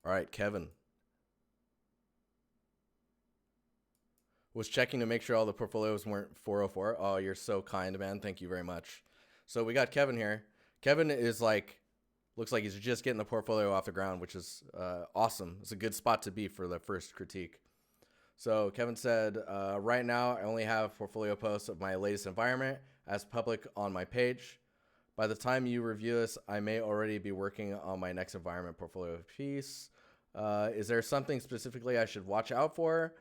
All right, Kevin. Was checking to make sure all the portfolios weren't 404. Oh, you're so kind, man. Thank you very much. So we got Kevin here. Kevin is like, looks like he's just getting the portfolio off the ground, which is awesome. It's a good spot to be for the first critique. So Kevin said, right now I only have portfolio posts of my latest environment as public on my page. By the time you review this, I may already be working on my next environment portfolio piece. Is there something specifically I should watch out for?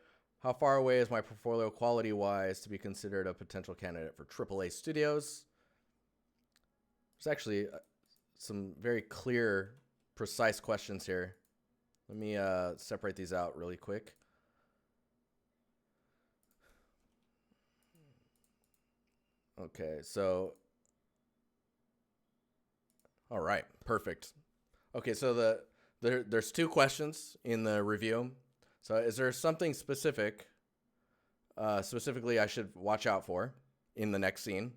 How far away is my portfolio quality-wise to be considered a potential candidate for AAA studios? There's actually some very clear, precise questions here. Let me separate these out really quick. Okay, so, all right, perfect. Okay, so there's two questions in the review. So is there something specifically I should watch out for in the next scene?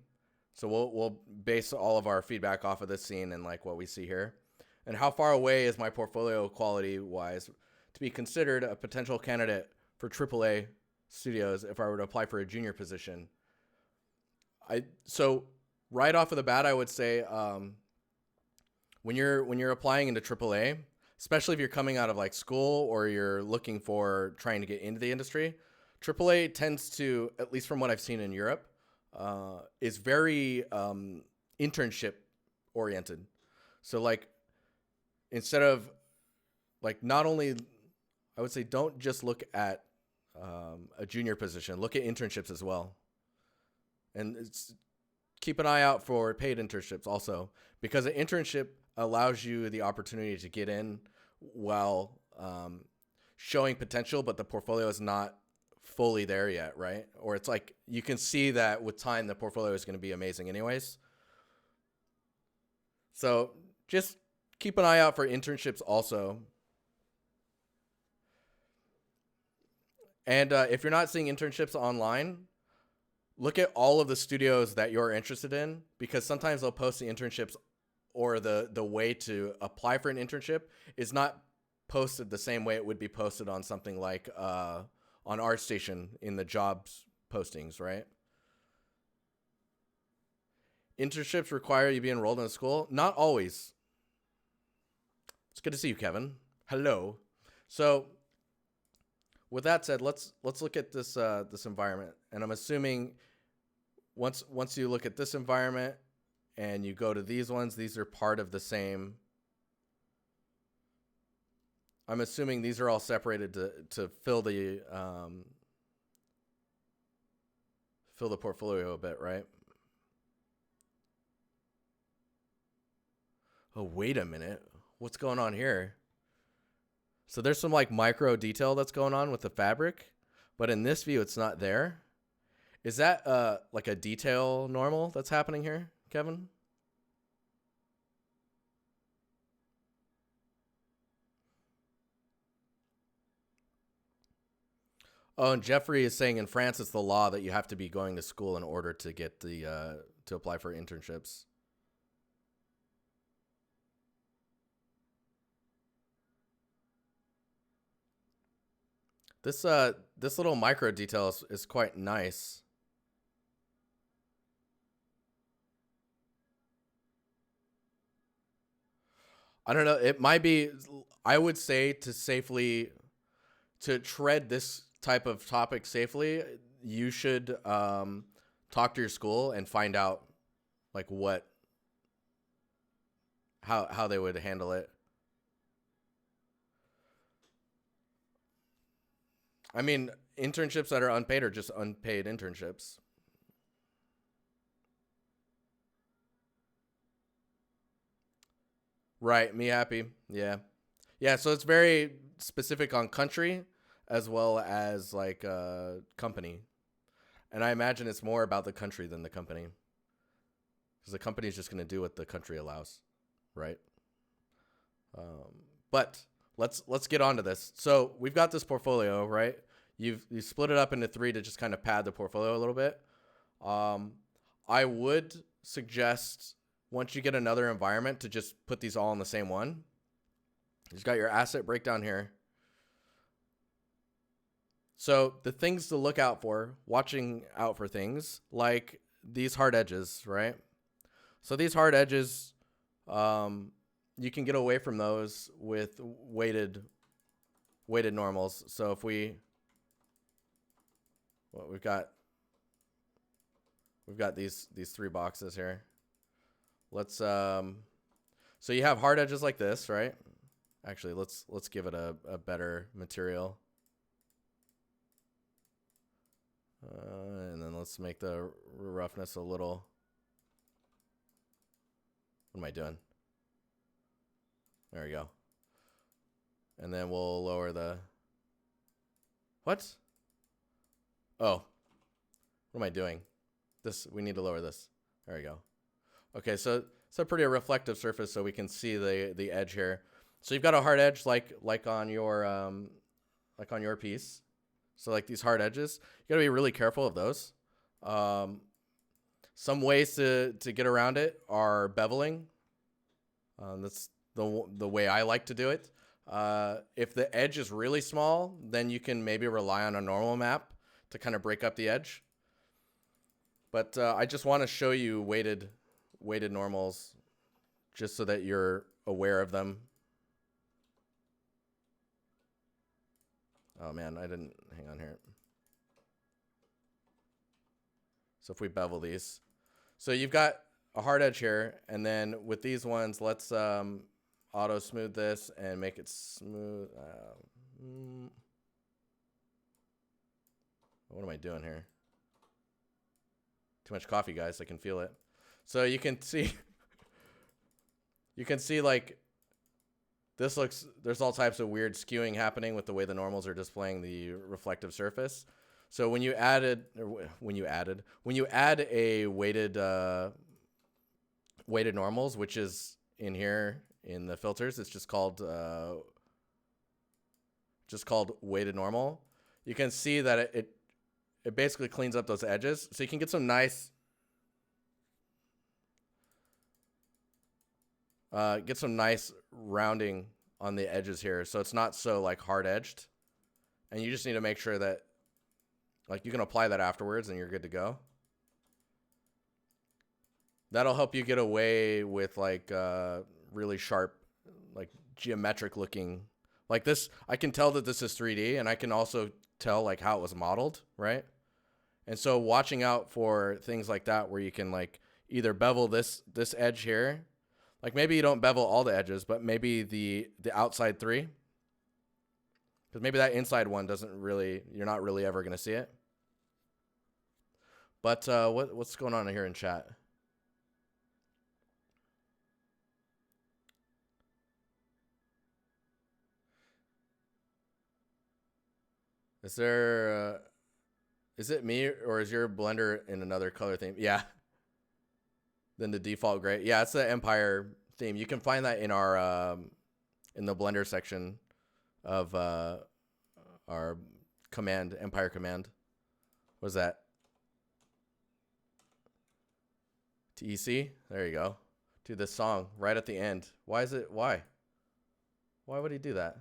So we'll base all of our feedback off of this scene and like what we see here. And how far away is my portfolio quality wise to be considered a potential candidate for AAA studios if I were to apply for a junior position? So right off of the bat, I would say when you're applying into AAA, especially if you're coming out of like school or you're looking for trying to get into the industry, AAA tends to, at least from what I've seen in Europe, is very internship oriented. So like instead of like not only, I would say don't just look at a junior position, look at internships as well. And keep an eye out for paid internships also, because an internship allows you the opportunity to get in while showing potential, but the portfolio is not fully there yet, right? Or it's like you can see that with time the portfolio is going to be amazing anyways. So just keep an eye out for internships also. And if you're not seeing internships online, look at all of the studios that you're interested in, because sometimes they'll post the internships, or the way to apply for an internship is not posted the same way it would be posted on something like on Artstation in the jobs postings, right? Internships require you be enrolled in a school? Not always. It's good to see you, Kevin. Hello. So with that said, let's look at this this environment. And I'm assuming once you look at this environment and you go to these ones, these are part of the same. I'm assuming these are all separated to fill the portfolio a bit, right? Oh, wait a minute. What's going on here? So there's some like micro detail that's going on with the fabric, but in this view, it's not there. Is that like a detail normal that's happening here, Kevin? Oh, and Jeffrey is saying in France it's the law that you have to be going to school in order to get the to apply for internships. This little micro detail is quite nice. I don't know. It might be. I would say to tread this type of topic safely, you should talk to your school and find out like how they would handle it. I mean, internships that are unpaid are just unpaid internships. Right, me happy. Yeah. Yeah, so it's very specific on country as well as like company. And I imagine it's more about the country than the company. Because the company is just going to do what the country allows, right? But let's get on to this. So we've got this portfolio, right? You split it up into three to just kind of pad the portfolio a little bit. I would suggest once you get another environment to just put these all in the same one. You've got your asset breakdown here. So the things to look out for, watching out for things like these hard edges, right? So these hard edges, you can get away from those with weighted normals. So if we've got these three boxes here. Let's so you have hard edges like this, right? Actually, let's give it a better material. And then let's make the roughness a little. What am I doing? There we go. And then we'll lower the. What? Oh. What am I doing? This, we need to lower this. There we go. Okay, so it's a pretty reflective surface, so we can see the edge here. So you've got a hard edge like on your piece. So like these hard edges, you gotta be really careful of those. Some ways to get around it are beveling. That's the way I like to do it. If the edge is really small, then you can maybe rely on a normal map to kind of break up the edge. But I just want to show you weighted normals just so that you're aware of them. Oh man, I didn't, hang on here. So if we bevel these, so you've got a hard edge here, and then with these ones, let's auto smooth this and make it smooth. What am I doing here? Too much coffee, guys. I can feel it. So you can see, like, this looks, there's all types of weird skewing happening with the way the normals are displaying the reflective surface. So when you add a weighted normals, which is in here in the filters, it's just called weighted normal. You can see that it basically cleans up those edges, so you can get some nice rounding on the edges here, so it's not so like hard edged. And you just need to make sure that, like, you can apply that afterwards and you're good to go. That'll help you get away with like really sharp, like geometric looking, like this. I can tell that this is 3D, and I can also tell like how it was modeled, right? And so watching out for things like that, where you can like either bevel this edge here, like maybe you don't bevel all the edges, but maybe the outside three, because maybe that inside one doesn't really, you're not really ever gonna see it. But what's going on here in chat? Is there is it me, or is your blender in another color theme? Yeah. Then the default gray. Yeah, it's the Empire theme. You can find that in our in the blender section of our command, Empire command. What is that? TEC? There you go. Dude, this song right at the end. Why would he do that?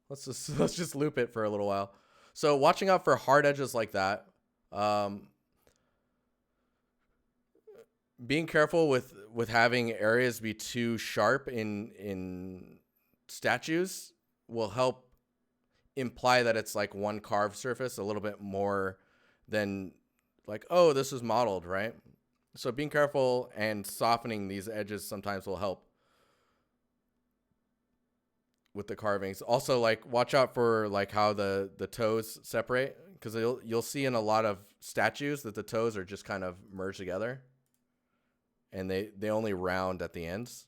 Let's just loop it for a little while. So watching out for hard edges like that. Being careful with having areas be too sharp in statues will help imply that it's like one carved surface a little bit more than like, oh, this is modeled, right? So being careful and softening these edges sometimes will help with the carvings. Also, like, watch out for like how the toes separate, because you'll see in a lot of statues that the toes are just kind of merged together, and they only round at the ends,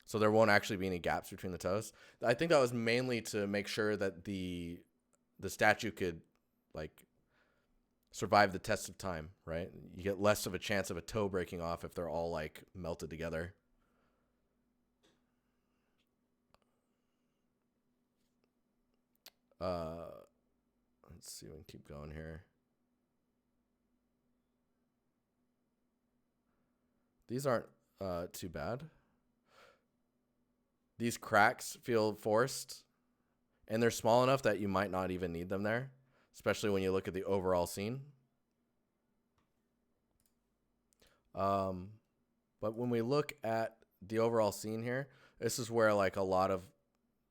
so there won't actually be any gaps between the toes. I think that was mainly to make sure that the statue could like survive the test of time, right? You get less of a chance of a toe breaking off if they're all like melted together. Let's see, we can keep going here. These aren't too bad. These cracks feel forced, and they're small enough that you might not even need them there, especially when you look at the overall scene. But when we look at the overall scene here, this is where like a lot of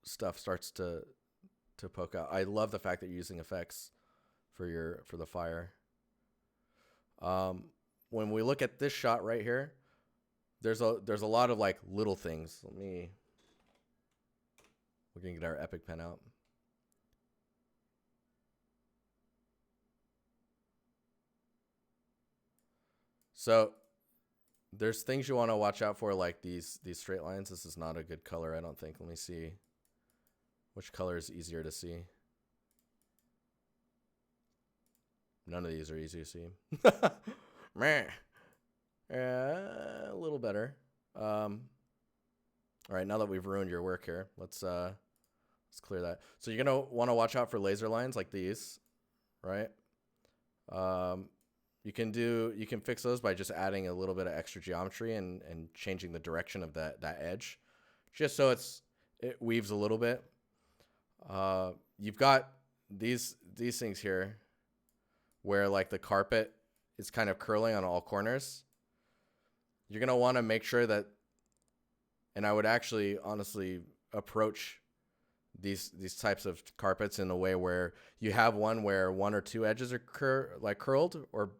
stuff starts to poke out. I love the fact that you're using effects for the fire. When we look at this shot right here, there's a lot of like little things. We're gonna get our epic pen out. So there's things you want to watch out for, like these straight lines. This is not a good color, I don't think. Let me see which color is easier to see. None of these are easy to see. Meh. A little better. All right, now that we've ruined your work here, let's clear that. So you're gonna want to watch out for laser lines like these, right? You can fix those by just adding a little bit of extra geometry and changing the direction of that edge, just so it weaves a little bit. You've got these things here where like the carpet is kind of curling on all corners. You're gonna want to make sure that, and I would actually honestly approach these types of carpets in a way where you have one where one or two edges are curled, or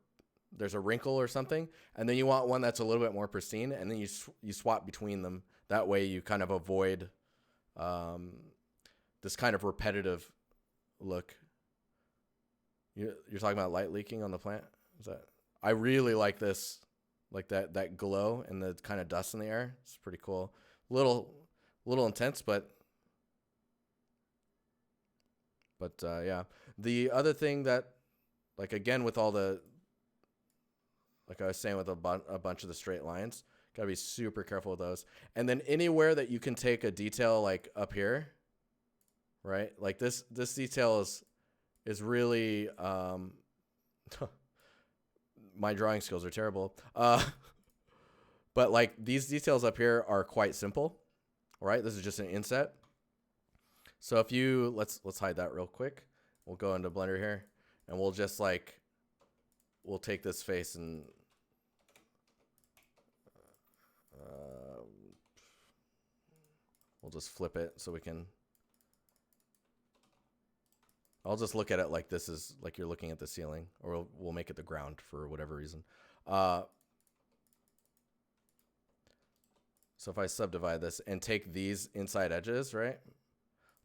there's a wrinkle or something, and then you want one that's a little bit more pristine, and then you swap between them. That way you kind of avoid this kind of repetitive look. You're talking about light leaking on the plant? Is that? I really like this, like that glow and the kind of dust in the air. It's pretty cool. Little intense, but yeah. The other thing that, like, again, with all the, like I was saying, with a bunch of the straight lines, gotta be super careful with those. And then anywhere that you can take a detail, like up here, right? Like this detail is really, my drawing skills are terrible. But like these details up here are quite simple, right? This is just an inset. So if you, let's hide that real quick. We'll go into Blender here, and we'll just like, we'll take this face and we'll just flip it so we can, I'll just look at it like this is like you're looking at the ceiling, or we'll make it the ground for whatever reason. So if I subdivide this and take these inside edges, right?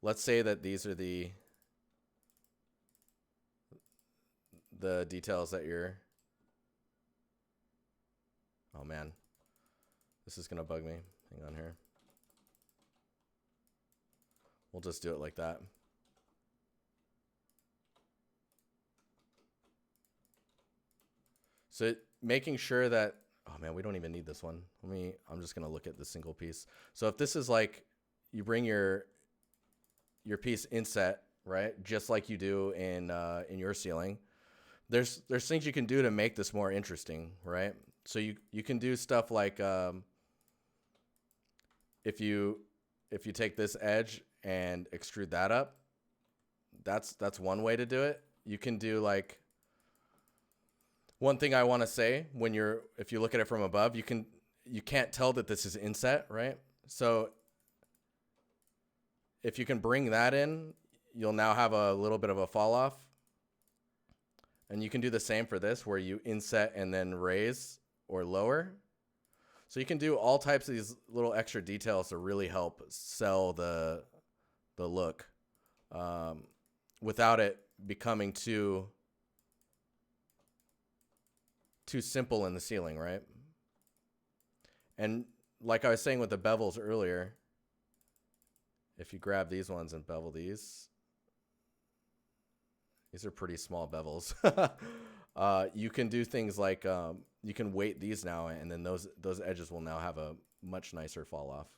Let's say that these are the details that you're, oh man, this is gonna bug me. Hang on here. We'll just do it like that. So making sure that, oh man, we don't even need this one. I'm just gonna look at the single piece. So if this is like, you bring your piece inset, right? Just like you do in your ceiling. There's things you can do to make this more interesting, right? So you can do stuff like, if you take this edge and extrude that up, that's one way to do it. You can do like, one thing I want to say, if you look at it from above, you can't tell that this is inset, right? So if you can bring that in, you'll now have a little bit of a fall off. And you can do the same for this, where you inset and then raise or lower. So you can do all types of these little extra details to really help sell the look, without it becoming too simple in the ceiling, right? And like I was saying with the bevels earlier, if you grab these ones and bevel these are pretty small bevels. You can do things like, you can weight these now, and then those edges will now have a much nicer fall off.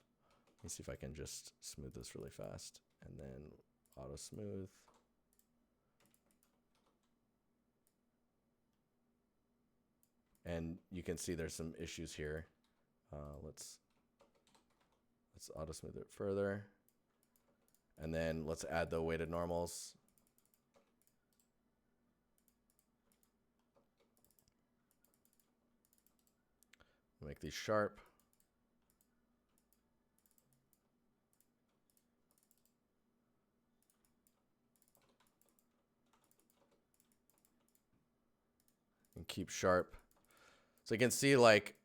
Let me see if I can just smooth this really fast, and then auto smooth. And you can see there's some issues here. Let's Let's auto smooth it further. And then let's add the weighted normals. Make these sharp. And keep sharp. So you can see, like,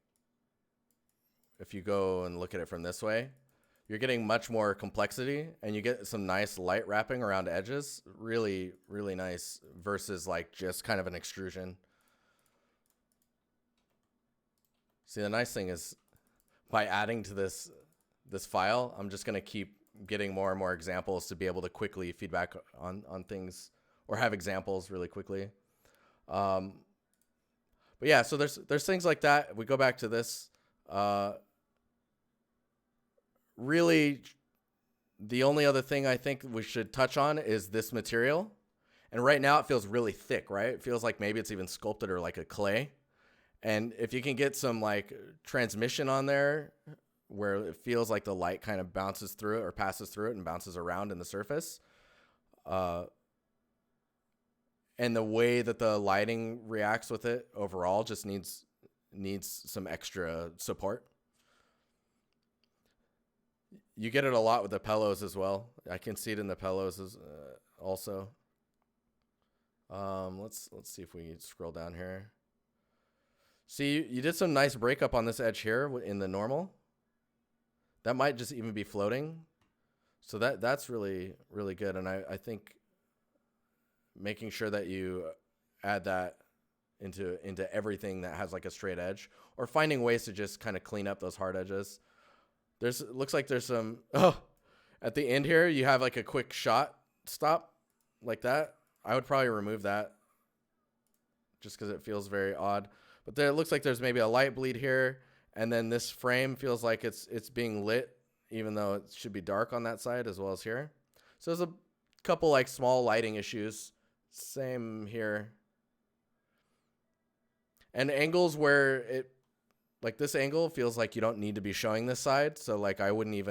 if you go and look at it from this way, you're getting much more complexity and you get some nice light wrapping around edges. Really, really nice versus like just kind of an extrusion. See, the nice thing is by adding to this file, I'm just going to keep getting more and more examples to be able to quickly feedback on things or have examples really quickly. But yeah, so there's things like that. We go back to this. Really, the only other thing I think we should touch on is this material. And right now it feels really thick, right? It feels like maybe it's even sculpted or like a clay. And if you can get some like transmission on there where it feels like the light kind of bounces through it or passes through it and bounces around in the surface, and the way that the lighting reacts with it overall just needs some extra support. You get it a lot with the pillows as well. I can see it in the pillows as, also. Let's see if we scroll down here. See, you did some nice breakup on this edge here in the normal. That might just even be floating. So that's really, really good. And I think making sure that you add that into everything that has like a straight edge, or finding ways to just kind of clean up those hard edges. Looks like there's some, at the end here, you have like a quick shot stop like that. I would probably remove that just because it feels very odd. But there, it looks like there's maybe a light bleed here. And then this frame feels like it's being lit, even though it should be dark on that side as well as here. So there's a couple like small lighting issues. Same here. And angles where it, like this angle feels like you don't need to be showing this side. So like I wouldn't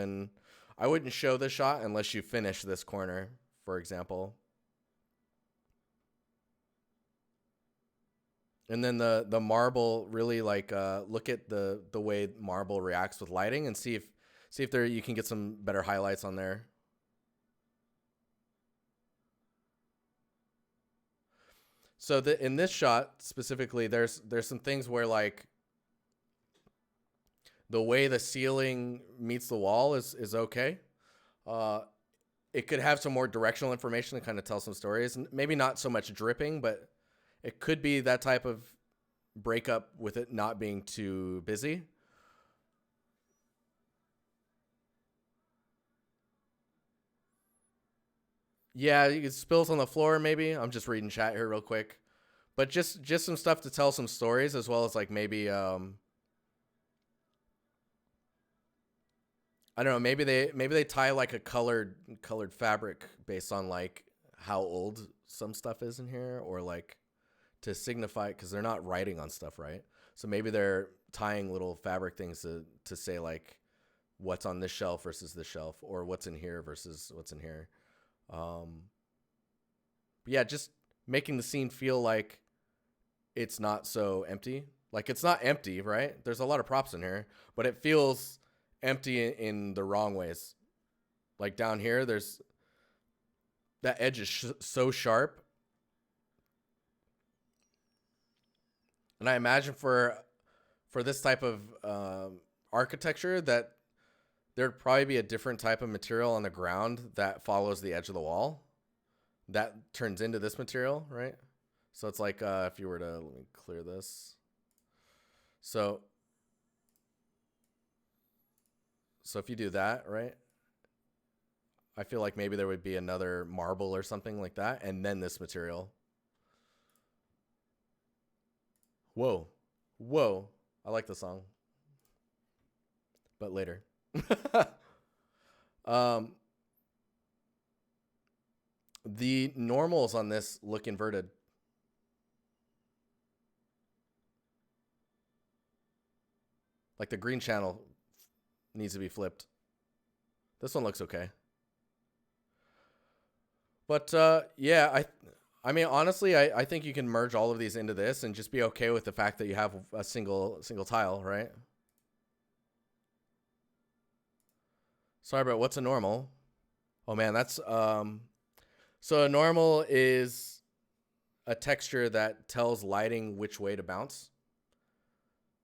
show this shot unless you finish this corner, for example. And then the marble, really like look at the way marble reacts with lighting and see if there you can get some better highlights on there. So in this shot specifically, there's some things where like the way the ceiling meets the wall is okay. It could have some more directional information to kind of tell some stories, and maybe not so much dripping, but it could be that type of breakup with it not being too busy. Yeah, you get spills on the floor maybe. I'm just reading chat here real quick. But just some stuff to tell some stories, as well as like maybe I don't know, maybe they tie like a colored fabric based on like how old some stuff is in here, or like to signify, because they're not writing on stuff, right? So maybe they're tying little fabric things to say like what's on this shelf versus this shelf, or what's in here versus what's in here. But yeah, just making the scene feel like it's not so empty. Like it's not empty, right? There's a lot of props in here, but it feels empty in the wrong ways. Like down here, there's that edge is so sharp. And I imagine for this type of architecture that there'd probably be a different type of material on the ground that follows the edge of the wall that turns into this material, right? So it's like if you were to, let me clear this. So if you do that, right? I feel like maybe there would be another marble or something like that, and then this material. Whoa. I like the song. But later. The normals on this look inverted. Like the green channel needs to be flipped. This one looks okay. But yeah, I mean, honestly, I think you can merge all of these into this and just be okay with the fact that you have a single tile, right? Sorry, but what's a normal? Oh man, that's so a normal is a texture that tells lighting which way to bounce.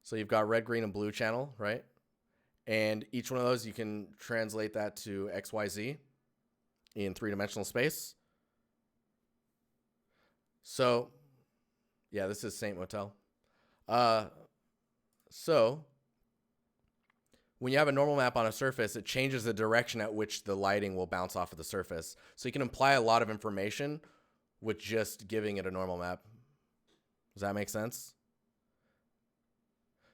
So you've got red, green, and blue channel, right? And each one of those, you can translate that to XYZ in three-dimensional space. So, yeah, this is Saint Motel. So, when you have a normal map on a surface, it changes the direction at which the lighting will bounce off of the surface. So you can imply a lot of information with just giving it a normal map. Does that make sense?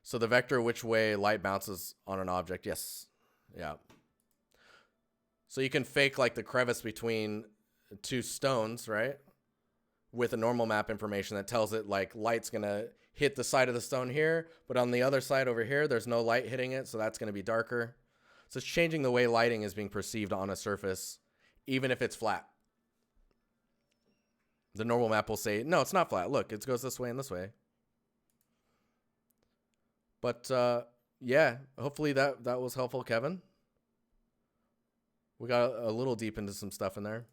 So the vector which way light bounces on an object, yes. Yeah. So you can fake like the crevice between two stones, right? With a normal map information that tells it like light's gonna hit the side of the stone here, but on the other side over here, there's no light hitting it, so that's gonna be darker. So it's changing the way lighting is being perceived on a surface, even if it's flat. The normal map will say, no, it's not flat. Look, it goes this way and this way. But yeah, hopefully that was helpful, Kevin. We got a little deep into some stuff in there.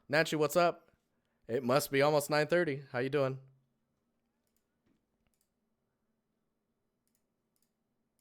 Nancy, what's up? It must be almost 9:30. How you doing?